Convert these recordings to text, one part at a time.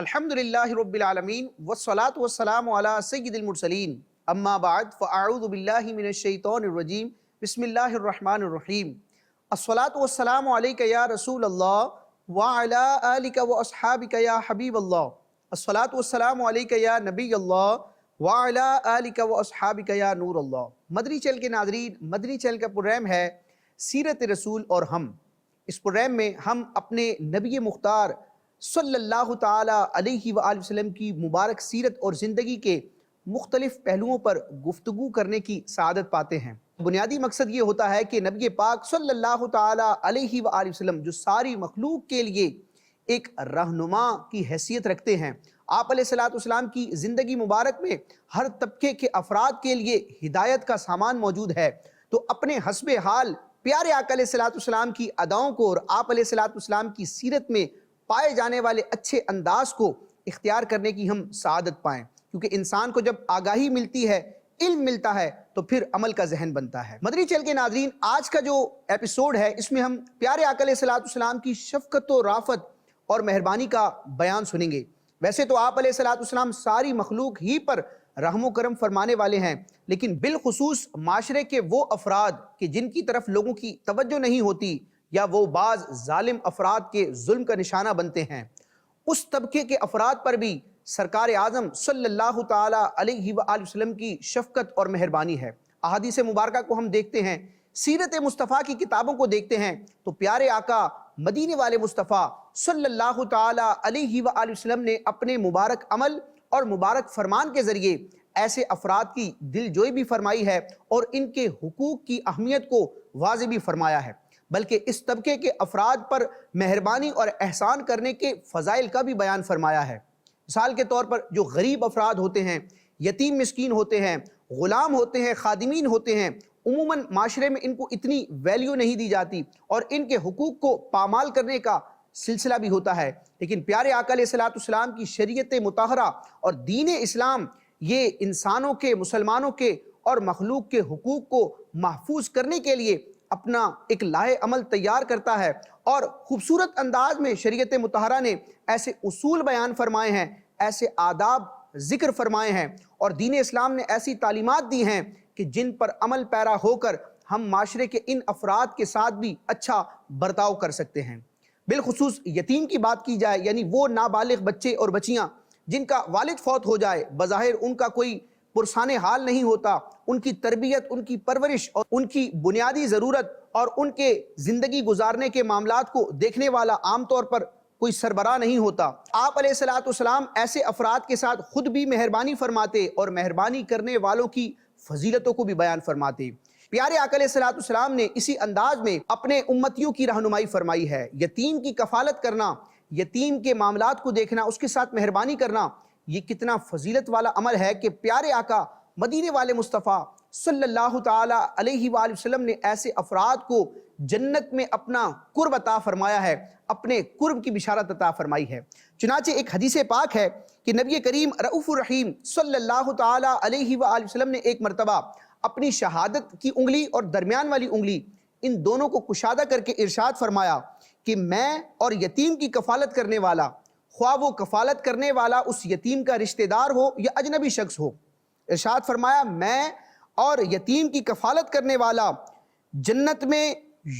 الحمدللہ رب العالمین والصلاة والسلام علی سید المرسلین اما بعد فاعوذ باللہ من الشیطان الرجیم بسم اللہ الرحمن الرحیم الصلاة والسلام علیک یا رسول اللہ وعلی آلک واصحابک یا حبیب اللہ الصلاة والسلام علیک یا نبی اللہ وعلی آلک واصحابک یا نور اللہ۔ مدنی چینل کے ناظرین، مدنی چینل کا پروگرام ہے سیرت رسول اور ہم۔ اس پروگرام میں ہم اپنے نبی مختار صلی اللہ تعالیٰ علیہ وآلہ وسلم کی مبارک سیرت اور زندگی کے مختلف پہلوؤں پر گفتگو کرنے کی سعادت پاتے ہیں۔ بنیادی مقصد یہ ہوتا ہے کہ نبی پاک صلی اللہ تعالیٰ علیہ وآلہ وسلم جو ساری مخلوق کے لیے ایک رہنما کی حیثیت رکھتے ہیں، آپ علیہ السلام کی زندگی مبارک میں ہر طبقے کے افراد کے لیے ہدایت کا سامان موجود ہے، تو اپنے حسب حال پیارے آقا علیہ السلام کی اداؤں کو اور آپ علیہ السلام کی سیرت میں پائے جانے والے اچھے انداز کو اختیار کرنے کی ہم سعادت پائیں، کیونکہ انسان کو جب آگاہی ملتی ہے، علم ملتا ہے، تو پھر عمل کا ذہن بنتا ہے۔ مدنی چینل کے ناظرین، آج کا جو ایپیسوڈ ہے اس میں ہم پیارے آقا علیہ السلام کی شفقت و رافت اور مہربانی کا بیان سنیں گے۔ ویسے تو آپ علیہ السلام ساری مخلوق ہی پر رحم و کرم فرمانے والے ہیں، لیکن بالخصوص معاشرے کے وہ افراد کہ جن کی طرف لوگوں کی توجہ نہیں ہوتی یا وہ بعض ظالم افراد کے ظلم کا نشانہ بنتے ہیں، اس طبقے کے افراد پر بھی سرکار اعظم صلی اللہ تعالیٰ علیہ وآلہ وسلم کی شفقت اور مہربانی ہے۔ احادیث مبارکہ کو ہم دیکھتے ہیں، سیرت مصطفیٰ کی کتابوں کو دیکھتے ہیں، تو پیارے آقا مدینے والے مصطفیٰ صلی اللہ تعالیٰ علیہ وآلہ وسلم نے اپنے مبارک عمل اور مبارک فرمان کے ذریعے ایسے افراد کی دل جوئی بھی فرمائی ہے اور ان کے حقوق کی اہمیت کو واضح بھی فرمایا ہے، بلکہ اس طبقے کے افراد پر مہربانی اور احسان کرنے کے فضائل کا بھی بیان فرمایا ہے۔ مثال کے طور پر جو غریب افراد ہوتے ہیں، یتیم مسکین ہوتے ہیں، غلام ہوتے ہیں، خادمین ہوتے ہیں، عموماً معاشرے میں ان کو اتنی ویلیو نہیں دی جاتی اور ان کے حقوق کو پامال کرنے کا سلسلہ بھی ہوتا ہے، لیکن پیارے آقا علیہ السلام کی شریعت مطہرہ اور دین اسلام یہ انسانوں کے، مسلمانوں کے اور مخلوق کے حقوق کو محفوظ کرنے کے لیے اپنا ایک لائحہ عمل تیار کرتا ہے، اور خوبصورت انداز میں شریعت مطہرہ نے ایسے اصول بیان فرمائے ہیں، ایسے آداب ذکر فرمائے ہیں، اور دین اسلام نے ایسی تعلیمات دی ہیں کہ جن پر عمل پیرا ہو کر ہم معاشرے کے ان افراد کے ساتھ بھی اچھا برتاؤ کر سکتے ہیں۔ بالخصوص یتیم کی بات کی جائے، یعنی وہ نابالغ بچے اور بچیاں جن کا والد فوت ہو جائے، بظاہر ان کا کوئی پرسان حال نہیں ہوتا، ان کی تربیت، ان کی پرورش اور ان کی بنیادی ضرورت اور ان کے زندگی گزارنے کے معاملات کو دیکھنے والا عام طور پر کوئی سربراہ نہیں ہوتا۔ آپ علیہ السلام ایسے افراد کے ساتھ خود بھی مہربانی فرماتے اور مہربانی کرنے والوں کی فضیلتوں کو بھی بیان فرماتے۔ پیارے آقا علیہ السلام نے اسی انداز میں اپنے امتیوں کی رہنمائی فرمائی ہے۔ یتیم کی کفالت کرنا، یتیم کے معاملات کو دیکھنا، اس کے ساتھ مہربانی کرنا، یہ کتنا فضیلت والا عمل ہے کہ پیارے آقا مدینے والے مصطفیٰ صلی اللہ تعالیٰ علیہ وآلہ وسلم نے ایسے افراد کو جنت میں اپنا قرب عطا فرمایا ہے، اپنے قرب کی بشارت عطا فرمائی ہے۔ چنانچہ ایک حدیث پاک ہے کہ نبی کریم رؤوف الرحیم صلی اللہ تعالیٰ علیہ وآلہ وسلم نے ایک مرتبہ اپنی شہادت کی انگلی اور درمیان والی انگلی، ان دونوں کو کشادہ کر کے ارشاد فرمایا کہ میں اور یتیم کی کفالت کرنے والا، خواہ وہ کفالت کرنے والا اس یتیم کا رشتہ دار ہو یا اجنبی شخص ہو، ارشاد فرمایا میں اور یتیم کی کفالت کرنے والا جنت میں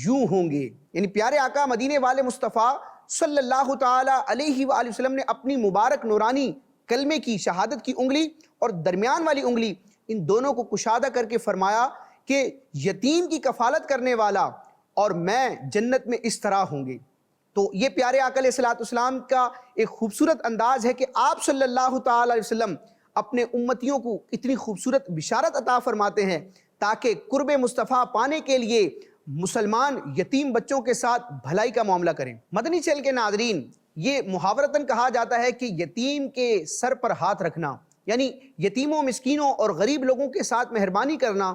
یوں ہوں گے۔ یعنی پیارے آقا مدینے والے مصطفیٰ صلی اللہ تعالیٰ علیہ وآلہ وسلم نے اپنی مبارک نورانی کلمے کی شہادت کی انگلی اور درمیان والی انگلی، ان دونوں کو کشادہ کر کے فرمایا کہ یتیم کی کفالت کرنے والا اور میں جنت میں اس طرح ہوں گے۔ تو یہ پیارے آقا علیہ السلام کا ایک خوبصورت انداز ہے کہ آپ صلی اللہ تعالیٰ علیہ وسلم اپنے امتیوں کو اتنی خوبصورت بشارت عطا فرماتے ہیں تاکہ قرب مصطفیٰ پانے کے لیے مسلمان یتیم بچوں کے ساتھ بھلائی کا معاملہ کریں۔ مدنی چینل کے ناظرین، یہ محاورتاً کہا جاتا ہے کہ یتیم کے سر پر ہاتھ رکھنا، یعنی یتیموں، مسکینوں اور غریب لوگوں کے ساتھ مہربانی کرنا،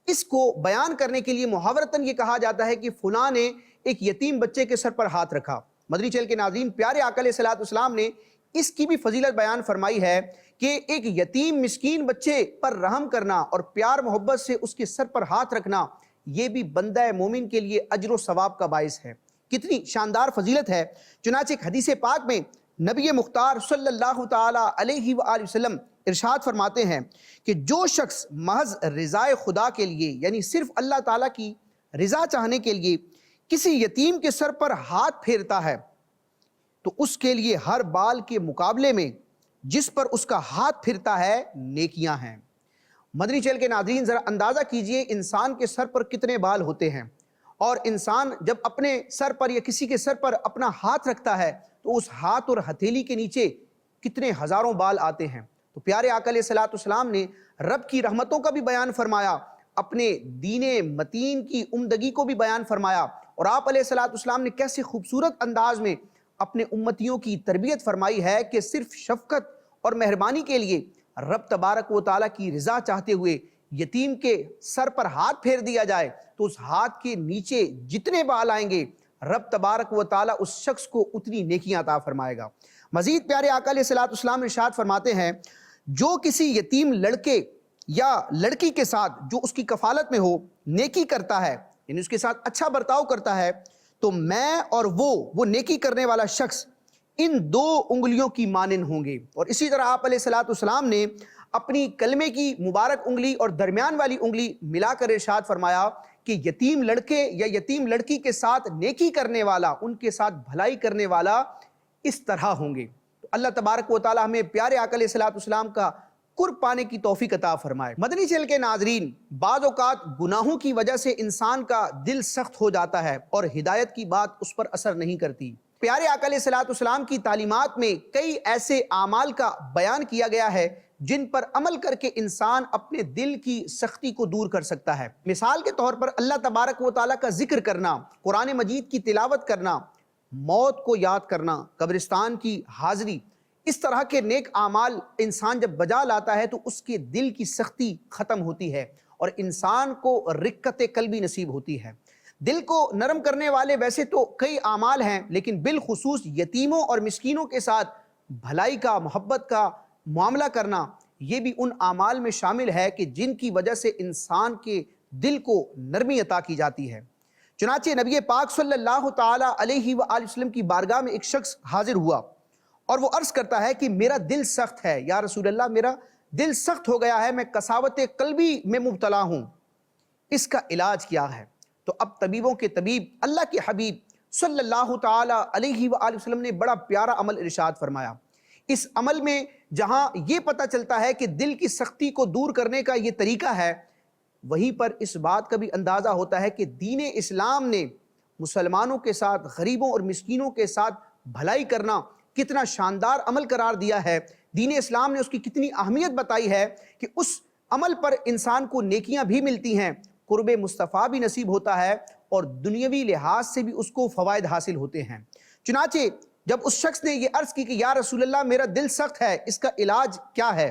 اس کو بیان کرنے کے لیے محاورتاً یہ کہا جاتا ہے کہ فلاں نے ایک یتیم بچے کے سر پر ہاتھ رکھا۔ مدنی چینل کے ناظرین، پیارے آقا علیہ السلام نے اس کی بھی فضیلت بیان فرمائی ہے کہ ایک یتیم مسکین بچے پر رحم کرنا اور پیار محبت سے اس کے سر پر ہاتھ رکھنا، یہ بھی بندہ مومن کے لیے اجر و ثواب کا باعث ہے۔ کتنی شاندار فضیلت ہے۔ چنانچہ ایک حدیث پاک میں نبی مختار صلی اللہ تعالیٰ علیہ وآلہ وسلم ارشاد فرماتے ہیں کہ جو شخص محض رضائے خدا کے لیے یعنی صرف اللہ تعالیٰ کی رضا چاہنے کے لیے کسی یتیم کے سر پر ہاتھ پھیرتا ہے تو اس کے لیے ہر بال کے مقابلے میں جس پر اس کا ہاتھ پھرتا ہے نیکیاں ہیں۔ مدنی چینل کے ناظرین ذرا اندازہ کیجئے انسان کے سر پر کتنے بال ہوتے ہیں، اور انسان جب اپنے سر پر یا کسی کے سر پر اپنا ہاتھ رکھتا ہے تو اس ہاتھ اور ہتھیلی کے نیچے کتنے ہزاروں بال آتے ہیں۔ تو پیارے آقا علیہ الصلوۃ والسلام نے رب کی رحمتوں کا بھی بیان فرمایا، اپنے دین متین کی عمدگی کو بھی بیان فرمایا، اور آپ علیہ الصلوۃ والسلام نے کیسے خوبصورت انداز میں اپنے امتیوں کی تربیت فرمائی ہے کہ صرف شفقت اور مہربانی کے لیے رب تبارک و تعالیٰ کی رضا چاہتے ہوئے یتیم کے سر پر ہاتھ پھیر دیا جائے تو اس ہاتھ کے نیچے جتنے بال آئیں گے رب تبارک و تعالیٰ اس شخص کو اتنی نیکیاں عطا فرمائے گا۔ مزید پیارے آقا علیہ الصلوۃ والسلام ارشاد فرماتے ہیں جو کسی یتیم لڑکے یا لڑکی کے ساتھ جو اس کی کفالت میں ہو نیکی کرتا ہے یعنی اس کے ساتھ اچھا برتاؤ کرتا ہے تو میں اور وہ نیکی کرنے والا شخص ان 2 انگلیوں کی مانند ہوں گے۔ اور اسی طرح آپ علیہ الصلوۃ والسلام نے اپنی کلمے کی مبارک انگلی اور درمیان والی انگلی ملا کر ارشاد فرمایا کہ یتیم لڑکے یا یتیم لڑکی کے ساتھ نیکی کرنے والا، ان کے ساتھ بھلائی کرنے والا اس طرح ہوں گے۔ تو اللہ تبارک و تعالی ہمیں پیارے آقا علیہ الصلوۃ والسلام کا قرب پانے کی توفیق عطا فرمائے۔ مدنی چینل کے ناظرین بعض اوقات گناہوں کی وجہ سے انسان کا دل سخت ہو جاتا ہے اور ہدایت کی بات اس پر اثر نہیں کرتی۔ پیارے آقا علیہ الصلوۃ والسلام کی تعلیمات میں کئی ایسے اعمال کا بیان کیا گیا ہے جن پر عمل کر کے انسان اپنے دل کی سختی کو دور کر سکتا ہے۔ مثال کے طور پر اللہ تبارک و تعالیٰ کا ذکر کرنا، قرآن مجید کی تلاوت کرنا، موت کو یاد کرنا، قبرستان کی حاضری، اس طرح کے نیک اعمال انسان جب بجا لاتا ہے تو اس کے دل کی سختی ختم ہوتی ہے اور انسان کو رقت قلبی نصیب ہوتی ہے۔ دل کو نرم کرنے والے ویسے تو کئی اعمال ہیں، لیکن بالخصوص یتیموں اور مسکینوں کے ساتھ بھلائی کا، محبت کا معاملہ کرنا، یہ بھی ان اعمال میں شامل ہے کہ جن کی وجہ سے انسان کے دل کو نرمی عطا کی جاتی ہے۔ چنانچہ نبی پاک صلی اللہ تعالی علیہ وآلہ وسلم کی بارگاہ میں ایک شخص حاضر ہوا اور وہ عرض کرتا ہے کہ میرا دل سخت ہے، یا رسول اللہ میرا دل سخت ہو گیا ہے، میں قساوت قلبی میں مبتلا ہوں، اس کا علاج کیا ہے؟ تو اب طبیبوں کے طبیب اللہ کے حبیب صلی اللہ تعالی علیہ وآلہ وسلم نے بڑا پیارا عمل ارشاد فرمایا۔ اس عمل میں جہاں یہ پتہ چلتا ہے کہ دل کی سختی کو دور کرنے کا یہ طریقہ ہے، وہیں پر اس بات کا بھی اندازہ ہوتا ہے کہ دین اسلام نے مسلمانوں کے ساتھ، غریبوں اور مسکینوں کے ساتھ بھلائی کرنا کتنا شاندار عمل قرار دیا ہے۔ دین اسلام نے اس کی کتنی اہمیت بتائی ہے کہ اس عمل پر انسان کو نیکیاں بھی ملتی ہیں، قرب مصطفیٰ بھی نصیب ہوتا ہے اور دنیاوی لحاظ سے بھی اس کو فوائد حاصل ہوتے ہیں۔ چنانچہ جب اس شخص نے یہ عرض کی کہ یا رسول اللہ میرا دل سخت ہے، اس کا علاج کیا ہے؟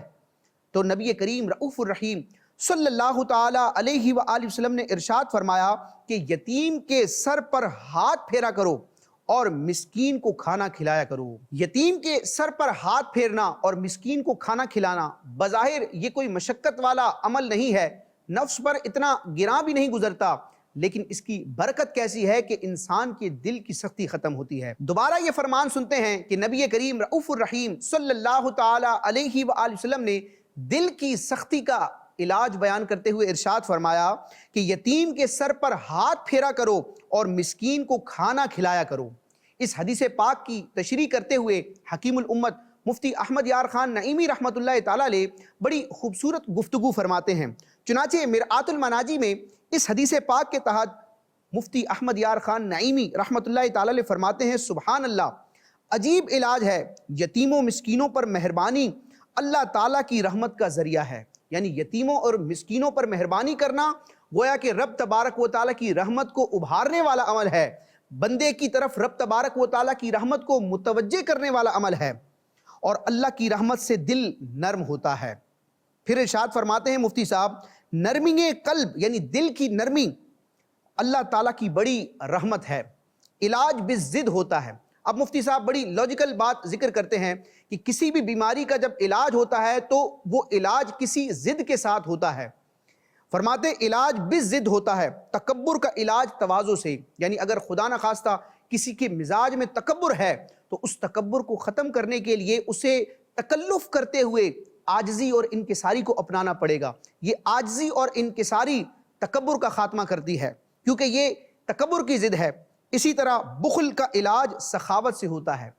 تو نبی کریم رؤوف الرحیم صلی اللہ تعالی علیہ وآلہ وسلم نے ارشاد فرمایا کہ یتیم کے سر پر ہاتھ پھیرا کرو اور مسکین کو کھانا کھلایا کرو۔ یتیم کے سر پر ہاتھ پھیرنا اور مسکین کو کھانا کھلانا بظاہر یہ کوئی مشقت والا عمل نہیں ہے، نفس پر اتنا گراں بھی نہیں گزرتا، لیکن اس کی برکت کیسی ہے کہ انسان کے دل کی سختی ختم ہوتی ہے۔ دوبارہ یہ فرمان سنتے ہیں کہ نبی کریم رؤوف الرحیم صلی اللہ تعالی علیہ وآلہ وسلم نے دل کی سختی کا علاج بیان کرتے ہوئے ارشاد فرمایا کہ یتیم کے سر پر ہاتھ پھیرا کرو اور مسکین کو کھانا کھلایا کرو۔ اس حدیث پاک کی تشریح کرتے ہوئے حکیم الامت مفتی احمد یار خان نعیمی رحمۃ اللہ تعالیٰ علیہ بڑی خوبصورت گفتگو فرماتے ہیں۔ چنانچہ مرآت المناجی میں اس حدیث پاک کے تحت مفتی احمد یار خان نعیمی رحمۃ اللہ تعالیٰ علیہ فرماتے ہیں سبحان اللہ، عجیب علاج ہے، یتیموں مسکینوں پر مہربانی اللہ تعالیٰ کی رحمت کا ذریعہ ہے۔ یعنی یتیموں اور مسکینوں پر مہربانی کرنا گویا کہ رب تبارک و تعالیٰ کی رحمت کو ابھارنے والا عمل ہے، بندے کی طرف رب تبارک و تعالیٰ کی رحمت کو متوجہ کرنے والا عمل ہے، اور اللہ کی رحمت سے دل نرم ہوتا ہے۔ پھر ارشاد فرماتے ہیں مفتی صاحب، نرمی قلب یعنی دل کی نرمی اللہ تعالیٰ کی بڑی رحمت ہے، علاج بالضد ہوتا ہے۔ اب مفتی صاحب بڑی لاجیکل بات ذکر کرتے ہیں کہ کسی بھی بیماری کا جب علاج ہوتا ہے تو وہ علاج کسی ضد کے ساتھ ہوتا ہے۔ فرماتے علاج بالضد ہوتا ہے، تکبر کا علاج تواضع سے، یعنی اگر خدا نہ خواستہ کسی کے مزاج میں تکبر ہے تو اس تکبر کو ختم کرنے کے لیے اسے تکلف کرتے ہوئے عاجزی اور انکساری کو اپنانا پڑے گا۔ یہ عاجزی اور انکساری تکبر کا خاتمہ کرتی ہے، کیونکہ یہ تکبر کی ضد ہے۔ اسی طرح بخل کا علاج سخاوت سے ہوتا ہے،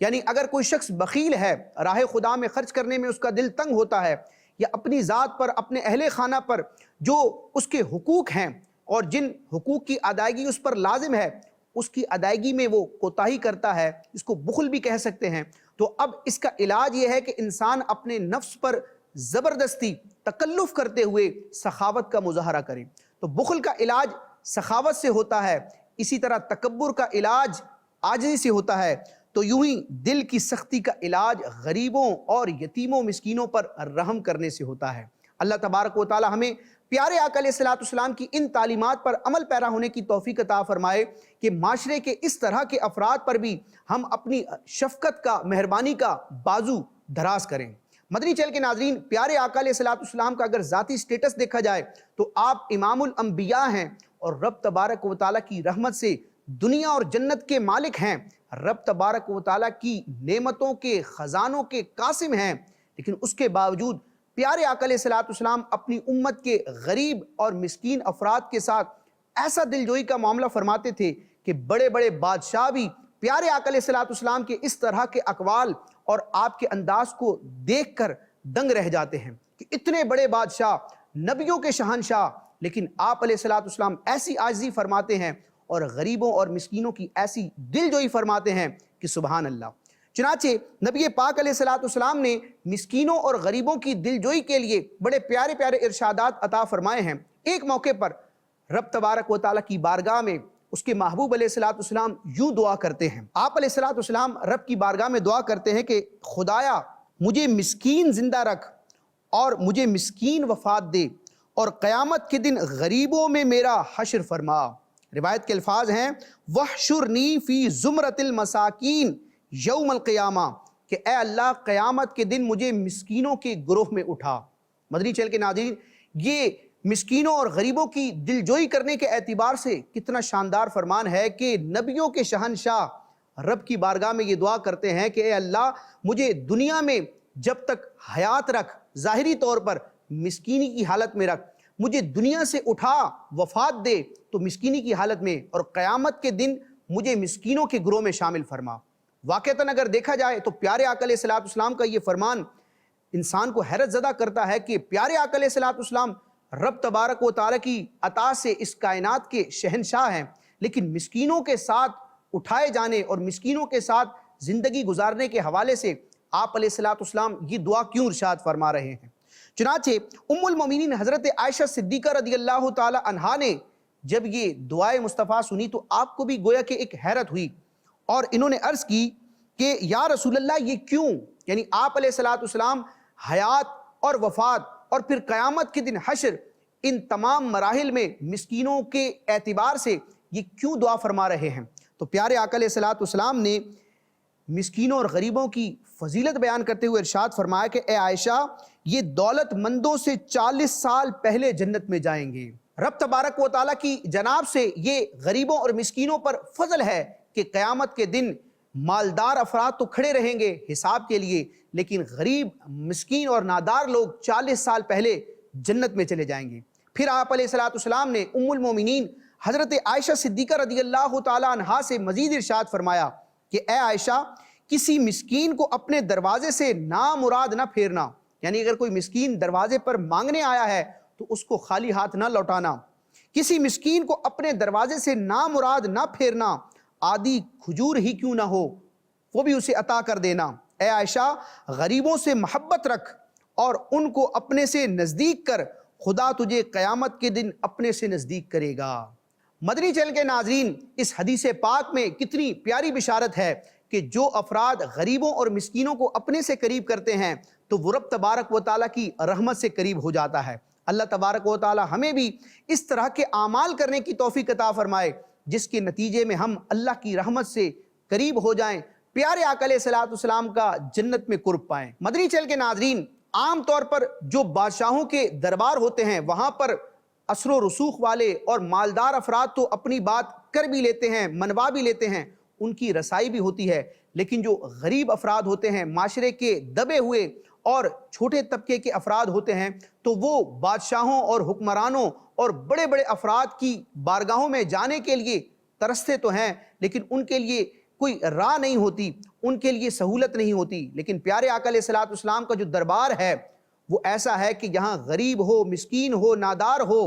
یعنی اگر کوئی شخص بخیل ہے، راہ خدا میں خرچ کرنے میں اس کا دل تنگ ہوتا ہے، یا اپنی ذات پر، اپنے اہل خانہ پر جو اس کے حقوق ہیں اور جن حقوق کی ادائیگی اس پر لازم ہے، اس کی ادائیگی میں وہ کوتاہی کرتا ہے، اس کو بخل بھی کہہ سکتے ہیں، تو اب اس کا علاج یہ ہے کہ انسان اپنے نفس پر زبردستی تکلف کرتے ہوئے سخاوت کا مظاہرہ کرے۔ تو بخل کا علاج سخاوت سے ہوتا ہے، اسی طرح تکبر کا علاج عاجزی سے ہوتا ہے۔ تو یوں ہی دل کی سختی کا علاج غریبوں اور یتیموں مسکینوں پر رحم کرنے سے ہوتا ہے۔ اللہ تبارک و تعالی ہمیں پیارے آقا علیہ السلام کی ان تعلیمات پر عمل پیرا ہونے کی توفیق عطا فرمائے کہ معاشرے کے اس طرح کے افراد پر بھی ہم اپنی شفقت کا، مہربانی کا بازو دراز کریں۔ مدنی چینل کے ناظرین، پیارے آقا علیہ السلام کا اگر ذاتی سٹیٹس دیکھا جائے تو آپ امام الانبیاء ہیں اور رب تبارک و تعالیٰ کی رحمت سے دنیا اور جنت کے مالک ہیں، رب تبارک و تعالیٰ کی نعمتوں کے خزانوں کے قاسم ہیں، لیکن اس کے باوجود پیارے آقا علیہ السلام اپنی امت کے غریب اور مسکین افراد کے ساتھ ایسا دلجوئی کا معاملہ فرماتے تھے کہ بڑے بڑے بادشاہ بھی پیارے آقا علیہ السلام کے اس طرح کے اقوال اور آپ کے انداز کو دیکھ کر دنگ رہ جاتے ہیں کہ اتنے بڑے بادشاہ، نبیوں کے شہنشاہ، لیکن آپ علیہ السلام ایسی عاجزی فرماتے ہیں اور غریبوں اور مسکینوں کی ایسی دلجوئی فرماتے ہیں کہ سبحان اللہ۔ چنانچہ نبی پاک علیہ السلام نے مسکینوں اور غریبوں کی دلجوئی کے لیے بڑے پیارے پیارے ارشادات عطا فرمائے ہیں۔ ایک موقع پر رب تبارک و تعالیٰ کی بارگاہ میں اس کے محبوب علیہ السلام یوں دعا کرتے ہیں۔ آپ علیہ السلام رب کی بارگاہ میں دعا کرتے ہیں کہ خدایا مجھے مسکین زندہ رکھ اور مجھے مسکین وفات دے، اور قیامت کے دن غریبوں میں میرا حشر فرما۔ روایت کے الفاظ ہیں وَحْشُرْنِي فِي زُمْرَةِ الْمَسَاكِينَ یوم القیامہ، کہ اے اللہ قیامت کے دن مجھے مسکینوں کے گروہ میں اٹھا۔ مدنی چینل کے ناظرین، یہ مسکینوں اور غریبوں کی دلجوئی کرنے کے اعتبار سے کتنا شاندار فرمان ہے کہ نبیوں کے شہنشاہ رب کی بارگاہ میں یہ دعا کرتے ہیں کہ اے اللہ مجھے دنیا میں جب تک حیات رکھ، ظاہری طور پر مسکینی کی حالت میں رکھ، مجھے دنیا سے اٹھا، وفات دے تو مسکینی کی حالت میں، اور قیامت کے دن مجھے مسکینوں کے گروہ میں شامل فرما۔ واقعتاً اگر دیکھا جائے تو پیارے آقا علیہ السلام کا یہ فرمان انسان کو حیرت زدہ کرتا ہے کہ پیارے آقا علیہ السلام رب تبارک و تعالیٰ کی عطا سے اس کائنات کے شہنشاہ ہیں، لیکن مسکینوں کے ساتھ اٹھائے جانے اور مسکینوں کے ساتھ زندگی گزارنے کے حوالے سے آپ علیہ السلام یہ دعا کیوں ارشاد فرما رہے ہیں۔ چنانچہ ام المومنین حضرت عائشہ صدیقہ رضی اللہ تعالی عنہا نے جب یہ دعائے مصطفیٰ سنی تو آپ کو بھی گویا کہ ایک حیرت ہوئی، اور انہوں نے عرض کی کہ یا رسول اللہ یہ کیوں؟ یعنی آپ علیہ السلام حیات اور وفات اور پھر قیامت کے دن حشر، ان تمام مراحل میں مسکینوں کے اعتبار سے یہ کیوں دعا فرما رہے ہیں؟ تو پیارے آقا علیہ السلام نے مسکینوں اور غریبوں کی فضیلت بیان کرتے ہوئے ارشاد فرمایا کہ اے عائشہ یہ دولت مندوں سے 40 سال پہلے جنت میں جائیں گے۔ رب تبارک و تعالیٰ کی جناب سے یہ غریبوں اور مسکینوں پر فضل ہے کہ قیامت کے دن مالدار افراد تو کھڑے رہیں گے حساب کے لیے، لیکن غریب، مسکین اور نادار لوگ 40 سال پہلے جنت میں چلے جائیں گے۔ پھر آپ علیہ السلام نے ام المومنین حضرت عائشہ صدیقہ رضی اللہ تعالی عنہا سے مزید ارشاد فرمایا کہ اے عائشہ کسی مسکین کو اپنے دروازے سے نامراد نہ پھیرنا، یعنی اگر کوئی مسکین دروازے پر مانگنے آیا ہے تو اس کو خالی ہاتھ نہ لوٹانا، کسی مسکین کو اپنے دروازے سے نامراد نہ پھیرنا، آدھی کھجور ہی کیوں نہ ہو وہ بھی اسے عطا کر دینا۔ اے عائشہ غریبوں سے محبت رکھ اور ان کو اپنے سے نزدیک کر، خدا تجھے قیامت کے دن اپنے سے نزدیک کرے گا۔ مدنی چینل کے ناظرین، اس حدیث پاک میں کتنی پیاری بشارت ہے کہ جو افراد غریبوں اور مسکینوں کو اپنے سے قریب کرتے ہیں تو وہ رب تبارک و تعالیٰ کی رحمت سے قریب ہو جاتا ہے۔ اللہ تبارک و تعالیٰ ہمیں بھی اس طرح کے اعمال کرنے کی توفیق عطا فرمائے جس کے نتیجے میں ہم اللہ کی رحمت سے قریب ہو جائیں، پیارے آقا علیہ السلام کا جنت میں قرب پائیں۔ مدنی چینل کے ناظرین، عام طور پر جو بادشاہوں کے دربار ہوتے ہیں وہاں پر اثر و رسوخ والے اور مالدار افراد تو اپنی بات کر بھی لیتے ہیں، منوا بھی لیتے ہیں، ان کی رسائی بھی ہوتی ہے، لیکن جو غریب افراد ہوتے ہیں، معاشرے کے دبے ہوئے اور چھوٹے طبقے کے افراد ہوتے ہیں، تو وہ بادشاہوں اور حکمرانوں اور بڑے بڑے افراد کی بارگاہوں میں جانے کے لیے ترستے تو ہیں، لیکن ان کے لیے کوئی راہ نہیں ہوتی، ان کے لیے سہولت نہیں ہوتی۔ لیکن پیارے آقا علیہ الصلوۃ والسلام کا جو دربار ہے وہ ایسا ہے کہ یہاں غریب ہو، مسکین ہو، نادار ہو،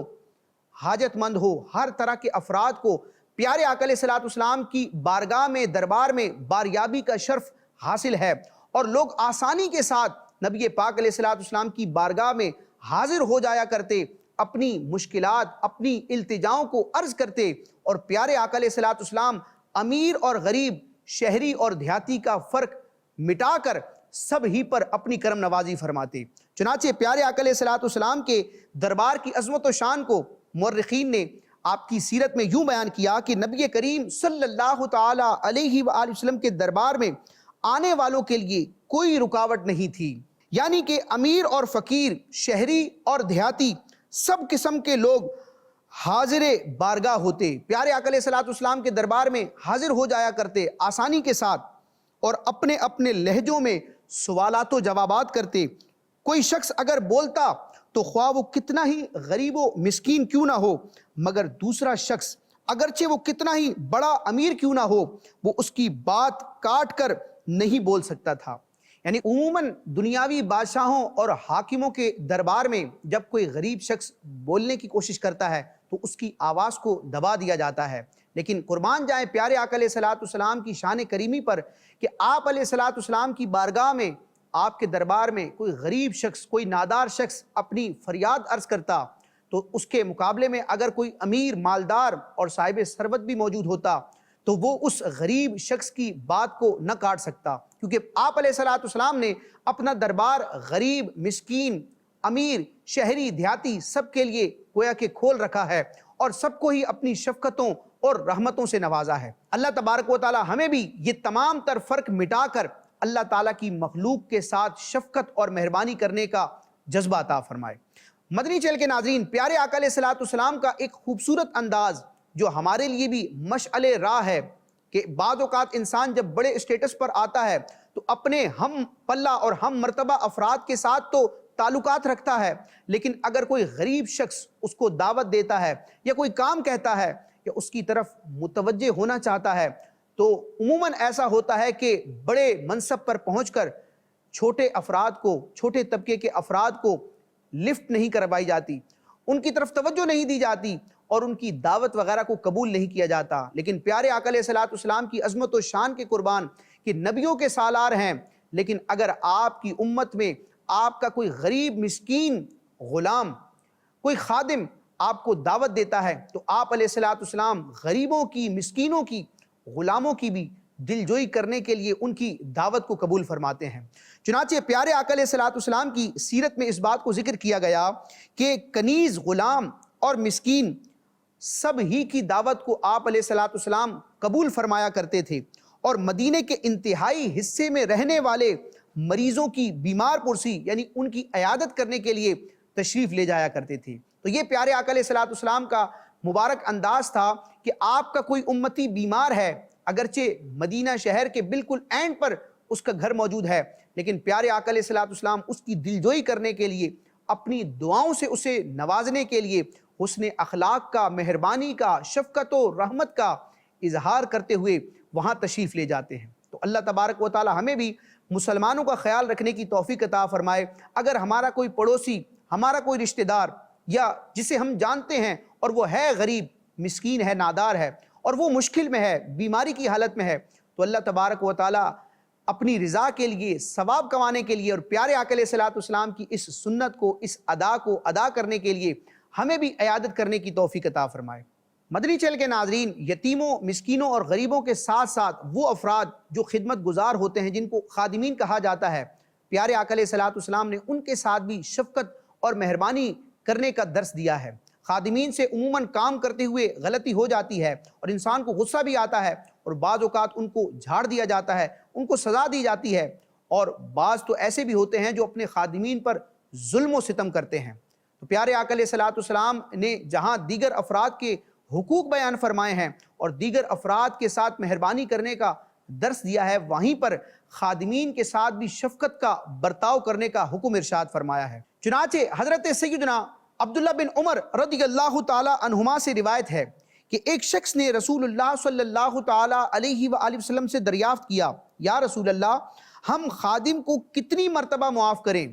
حاجت مند ہو، ہر طرح کے افراد کو پیارے آقا علیہ الصلوۃ والسلام کی بارگاہ میں، دربار میں باریابی کا شرف حاصل ہے، اور لوگ آسانی کے ساتھ نبی پاک علیہ الصلوۃ والسلام کی بارگاہ میں حاضر ہو جایا کرتے، اپنی مشکلات، اپنی التجاؤں کو عرض کرتے، اور پیارے آقا علیہ الصلوۃ والسلام امیر اور غریب، شہری اور دیہاتی کا فرق مٹا کر سب ہی پر اپنی کرم نوازی فرماتے۔ چنانچہ پیارے آقا علیہ الصلوۃ والسلام کے دربار کی عظمت و شان کو مورخین نے آپ کی سیرت میں یوں بیان کیا کہ نبی کریم صلی اللہ تعالی علیہ وآلہ وسلم کے دربار میں آنے والوں کے لیے کوئی رکاوٹ نہیں تھی، یعنی کہ امیر اور فقیر، شہری اور دیہاتی، سب قسم کے لوگ حاضر بارگاہ ہوتے، پیارے آقا علیہ الصلوۃ والسلام کے دربار میں حاضر ہو جایا کرتے آسانی کے ساتھ، اور اپنے اپنے لہجوں میں سوالات و جوابات کرتے۔ کوئی شخص اگر بولتا تو خواہ وہ کتنا ہی غریب و مسکین کیوں نہ ہو، مگر دوسرا شخص اگرچہ وہ کتنا ہی بڑا امیر کیوں نہ ہو، وہ اس کی بات کاٹ کر نہیں بول سکتا تھا۔ یعنی عموماً دنیاوی بادشاہوں اور حاکموں کے دربار میں جب کوئی غریب شخص بولنے کی کوشش کرتا ہے تو اس کی آواز کو دبا دیا جاتا ہے، لیکن قربان جائیں پیارے آقا علیہ الصلوۃ والسلام کی شان کریمی پر کہ آپ علیہ الصلوۃ والسلام کی بارگاہ میں، آپ کے دربار میں کوئی غریب شخص، کوئی نادار شخص اپنی فریاد عرض کرتا تو اس کے مقابلے میں اگر کوئی امیر، مالدار اور صاحب ثروت بھی موجود ہوتا تو وہ اس غریب شخص کی بات کو نہ کاٹ سکتا، کیونکہ آپ علیہ الصلوۃ والسلام نے اپنا دربار غریب، مسکین، امیر، شہری، دیہاتی سب کے لیے گویا کہ کھول رکھا ہے، اور سب کو ہی اپنی شفقتوں اور رحمتوں سے نوازا ہے۔ اللہ تبارک و تعالی ہمیں بھی یہ تمام تر فرق مٹا کر اللہ تعالیٰ کی مخلوق کے ساتھ شفقت اور مہربانی کرنے کا جذبہ عطا فرمائے۔ مدنی چینل کے ناظرین، پیارے آقا علیہ الصلوۃ والسلام کا ایک خوبصورت انداز جو ہمارے لیے بھی مشعل راہ ہے کہ بعض اوقات انسان جب بڑے اسٹیٹس پر آتا ہے تو اپنے ہم پلہ اور ہم مرتبہ افراد کے ساتھ تو تعلقات رکھتا ہے، لیکن اگر کوئی غریب شخص اس کو دعوت دیتا ہے یا کوئی کام کہتا ہے یا اس کی طرف متوجہ ہونا چاہتا ہے تو عموماً ایسا ہوتا ہے کہ بڑے منصب پر پہنچ کر چھوٹے افراد کو، چھوٹے طبقے کے افراد کو لفٹ نہیں کروائی جاتی، ان کی طرف توجہ نہیں دی جاتی اور ان کی دعوت وغیرہ کو قبول نہیں کیا جاتا۔ لیکن پیارے آقا علیہ الصلوۃ والسلام کی عظمت و شان کے قربان کہ نبیوں کے سالار ہیں، لیکن اگر آپ کی امت میں آپ کا کوئی غریب، مسکین، غلام، کوئی خادم آپ کو دعوت دیتا ہے تو آپ علیہ الصلوۃ والسلام غریبوں کی، مسکینوں کی، غلاموں کی بھی دلجوئی کرنے کے لیے ان کی دعوت کو قبول فرماتے ہیں۔ چنانچہ پیارے آقا علیہ الصلوۃ والسلام کی سیرت میں اس بات کو ذکر کیا گیا کہ کنیز، غلام اور مسکین سب ہی کی دعوت کو آپ علیہ الصلوۃ والسلام قبول فرمایا کرتے تھے، اور مدینے کے انتہائی حصے میں رہنے والے مریضوں کی بیمار پرسی یعنی ان کی عیادت کرنے کے لیے تشریف لے جایا کرتے تھے۔ تو یہ پیارے آقا علیہ الصلوۃ والسلام کا مبارک انداز تھا کہ آپ کا کوئی امتی بیمار ہے، اگرچہ مدینہ شہر کے بالکل اینڈ پر اس کا گھر موجود ہے، لیکن پیارے آقا علیہ الصلوۃ والسلام اس کی دلجوئی کرنے کے لیے، اپنی دعاؤں سے اسے نوازنے کے لیے حسن اخلاق کا، مہربانی کا، شفقت و رحمت کا اظہار کرتے ہوئے وہاں تشریف لے جاتے ہیں۔ تو اللہ تبارک و تعالی ہمیں بھی مسلمانوں کا خیال رکھنے کی توفیق عطا فرمائے۔ اگر ہمارا کوئی پڑوسی، ہمارا کوئی رشتہ دار یا جسے ہم جانتے ہیں اور وہ ہے غریب، مسکین ہے، نادار ہے اور وہ مشکل میں ہے، بیماری کی حالت میں ہے، تو اللہ تبارک و تعالی اپنی رضا کے لیے، ثواب کمانے کے لیے اور پیارے آقا علیہ الصلوۃ والسلام کی اس سنت کو، اس ادا کو ادا کرنے کے لیے ہمیں بھی عیادت کرنے کی توفیق عطا فرمائے۔ مدنی چینل کے ناظرین، یتیموں، مسکینوں اور غریبوں کے ساتھ ساتھ وہ افراد جو خدمت گزار ہوتے ہیں، جن کو خادمین کہا جاتا ہے، پیارے آقا علیہ الصلوۃ والسلام نے ان کے ساتھ بھی شفقت اور مہربانی کرنے کا درس دیا ہے۔ خادمین سے عموماً کام کرتے ہوئے غلطی ہو جاتی ہے اور انسان کو غصہ بھی آتا ہے، اور بعض اوقات ان کو جھاڑ دیا جاتا ہے، ان کو سزا دی جاتی ہے، اور بعض تو ایسے بھی ہوتے ہیں جو اپنے خادمین پر ظلم و ستم کرتے ہیں۔ تو تو پیارے آقا علیہ الصلوۃ والسلام نے جہاں دیگر افراد کے حقوق بیان فرمائے ہیں اور دیگر افراد کے ساتھ مہربانی کرنے کا درس دیا ہے، وہیں پر خادمین کے ساتھ بھی شفقت کا برتاؤ کرنے کا حکم ارشاد فرمایا ہے۔ چنانچہ حضرت سیدنا عبداللہ بن عمر رضی اللہ تعالی عنہما سے روایت ہے کہ ایک شخص نے رسول اللہ صلی اللہ تعالی علیہ وآلہ وسلم سے دریافت کیا، یا رسول اللہ، ہم خادم کو کتنی مرتبہ معاف کریں،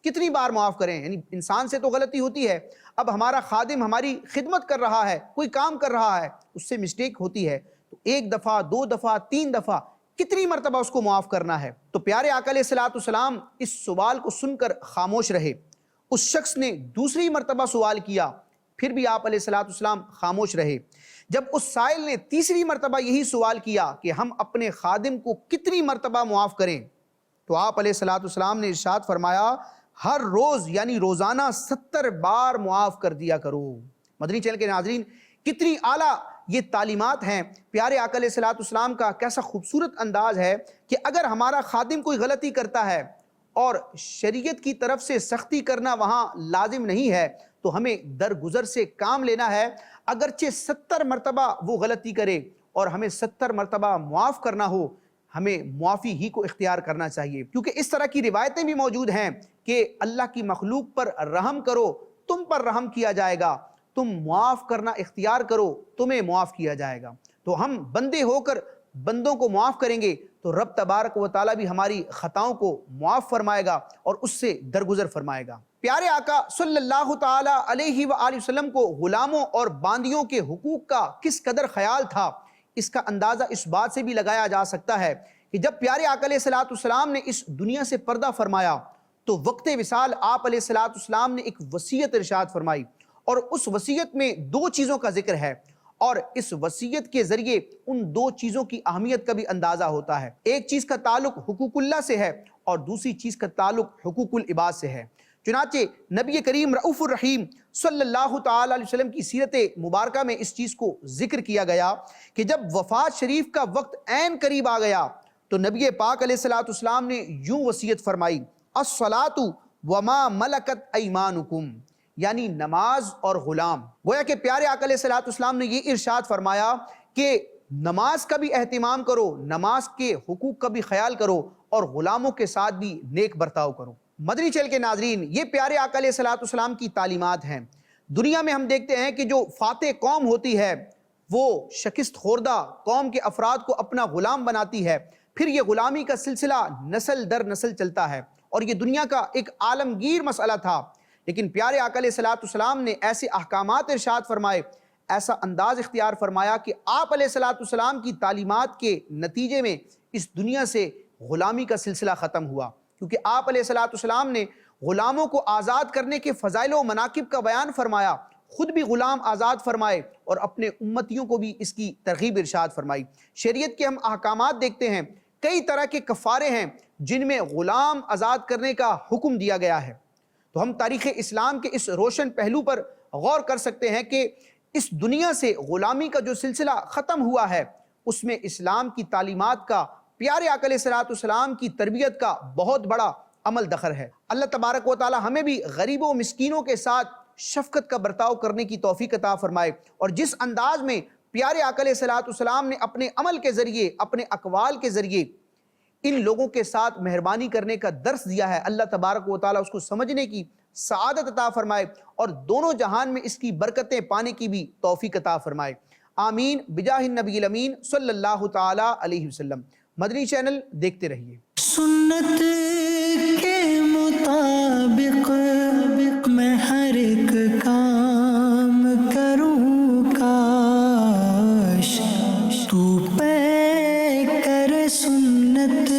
کتنی بار معاف کریں؟ یعنی انسان سے تو غلطی ہوتی ہے، اب ہمارا خادم ہماری خدمت کر رہا ہے، کوئی کام کر رہا ہے، اس سے مسٹیک ہوتی ہے، تو ایک دفعہ، دو دفعہ، تین دفعہ، کتنی مرتبہ اس کو معاف کرنا ہے؟ تو پیارے آقا علیہ الصلوۃ والسلام اس سوال کو سن کر خاموش رہے۔ اس شخص نے دوسری مرتبہ سوال کیا، پھر بھی آپ علیہ الصلوۃ والسلام خاموش رہے۔ جب اس سائل نے تیسری مرتبہ یہی سوال کیا کہ ہم اپنے خادم کو کتنی مرتبہ معاف کریں، تو آپ علیہ الصلوۃ والسلام نے ارشاد فرمایا، ہر روز یعنی روزانہ 70 بار معاف کر دیا کرو۔ مدنی چینل کے ناظرین، کتنی اعلیٰ یہ تعلیمات ہیں، پیارے آقا علیہ الصلوۃ والسلام کا کیسا خوبصورت انداز ہے کہ اگر ہمارا خادم کوئی غلطی کرتا ہے اور شریعت کی طرف سے سختی کرنا وہاں لازم نہیں ہے تو ہمیں درگزر سے کام لینا ہے، اگرچہ 70 مرتبہ وہ غلطی کرے اور ہمیں 70 مرتبہ معاف کرنا ہو، ہمیں معافی ہی کو اختیار کرنا چاہیے، کیونکہ اس طرح کی روایتیں بھی موجود ہیں کہ اللہ کی مخلوق پر رحم کرو، تم پر رحم کیا جائے گا، تم معاف کرنا اختیار کرو، تمہیں معاف کیا جائے گا۔ تو ہم بندے ہو کر بندوں کو معاف کریں گے تو رب تبارک و تعالیٰ بھی ہماری خطاؤں کو معاف فرمائے گا اور اس سے درگزر فرمائے گا۔ پیارے آقا صلی اللہ تعالی علیہ وآلہ وسلم کو غلاموں اور باندیوں کے حقوق کا کس قدر خیال تھا، اس کا اندازہ اس بات سے بھی لگایا جا سکتا ہے کہ جب پیارے آقا علیہ الصلوۃ والسلام نے اس دنیا سے پردہ فرمایا تو وقت وصال آپ علیہ الصلوۃ والسلام نے ایک وصیت ارشاد فرمائی، اور اس وصیت میں 2 چیزوں کا ذکر ہے، اور اس وصیت کے ذریعے ان 2 چیزوں کی اہمیت کا بھی اندازہ ہوتا ہے۔ ایک چیز کا تعلق حقوق اللہ سے ہے اور دوسری چیز کا تعلق حقوق العباد سے ہے۔ چنانچہ نبی کریم رؤوف الرحیم صلی اللہ تعالی علیہ وسلم کی سیرت مبارکہ میں اس چیز کو ذکر کیا گیا کہ جب وفات شریف کا وقت عین قریب آ گیا تو نبی پاک علیہ الصلوۃ والسلام نے یوں وصیت فرمائی، الصلاۃ وما ملکت ایمانکم، یعنی نماز اور غلام۔ گویا کہ پیارے آقا علیہ الصلوۃ والسلام نے یہ ارشاد فرمایا کہ نماز کا بھی اہتمام کرو، نماز کے حقوق کا بھی خیال کرو اور غلاموں کے ساتھ بھی نیک برتاؤ کرو۔ مدنی چینل کے ناظرین، یہ پیارے آقا علیہ الصلوۃ والسلام کی تعلیمات ہیں۔ دنیا میں ہم دیکھتے ہیں کہ جو فاتح قوم ہوتی ہے وہ شکست خوردہ قوم کے افراد کو اپنا غلام بناتی ہے، پھر یہ غلامی کا سلسلہ نسل در نسل چلتا ہے اور یہ دنیا کا ایک عالمگیر مسئلہ تھا۔ لیکن پیارے آقا علیہ الصلوۃ والسلام نے ایسے احکامات ارشاد فرمائے، ایسا انداز اختیار فرمایا کہ آپ علیہ الصلوۃ والسلام کی تعلیمات کے نتیجے میں اس دنیا سے غلامی کا سلسلہ ختم ہوا، کیونکہ آپ علیہ الصلوۃ والسلام نے غلاموں کو آزاد کرنے کے فضائل و مناقب کا بیان فرمایا، خود بھی غلام آزاد فرمائے اور اپنے امتیوں کو بھی اس کی ترغیب ارشاد فرمائی۔ شریعت کے ہم احکامات دیکھتے ہیں، کئی طرح کے کفارے ہیں جن میں غلام آزاد کرنے کا حکم دیا گیا ہے۔ تو ہم تاریخ اسلام کے اس روشن پہلو پر غور کر سکتے ہیں کہ اس دنیا سے غلامی کا جو سلسلہ ختم ہوا ہے اس میں اسلام کی تعلیمات کا، پیارے آقا علیہ الصلوۃ والسلام کی تربیت کا بہت بڑا عمل دخل ہے۔ اللہ تبارک و تعالی ہمیں بھی غریبوں و مسکینوں کے ساتھ شفقت کا برتاؤ کرنے کی توفیق عطا فرمائے، اور جس انداز میں پیارے آقا علیہ الصلوۃ والسلام نے اپنے عمل کے ذریعے، اپنے اقوال کے ذریعے ان لوگوں کے ساتھ مہربانی کرنے کا درس دیا ہے، اللہ تبارک و تعالیٰ اس کو سمجھنے کی سعادت عطا فرمائے اور دونوں جہان میں اس کی برکتیں پانے کی بھی توفیق عطا فرمائے۔ آمین بجاہ النبی الامین صلی اللہ تعالی علیہ وسلم۔ مدنی چینل دیکھتے رہیے۔ سنت کے مطابق میں ہر ایک کام کروں، کاش تو پے کر سنت